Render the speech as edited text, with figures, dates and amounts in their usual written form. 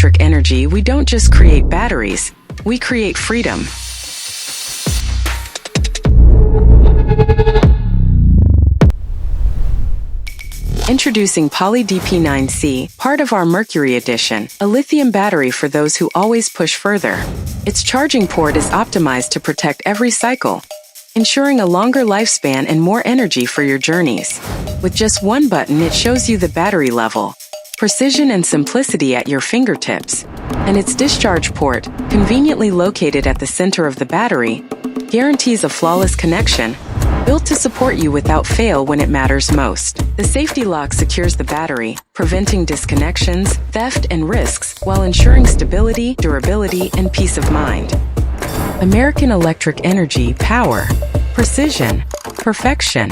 Electric Energy, we don't just create batteries, we create freedom. Introducing Poly DP-9C, part of our Mercury Edition, a lithium battery for those who always push further. Its charging port is optimized to protect every cycle, ensuring a longer lifespan and more energy for your journeys. With just one button, it shows you the battery level, precision and simplicity at your fingertips. And its discharge port, conveniently located at the center of the battery, guarantees a flawless connection, built to support you without fail when it matters most. The safety lock secures the battery, preventing disconnections, theft, and risks, while ensuring stability, durability, and peace of mind. American Electric Energy, power, precision, perfection.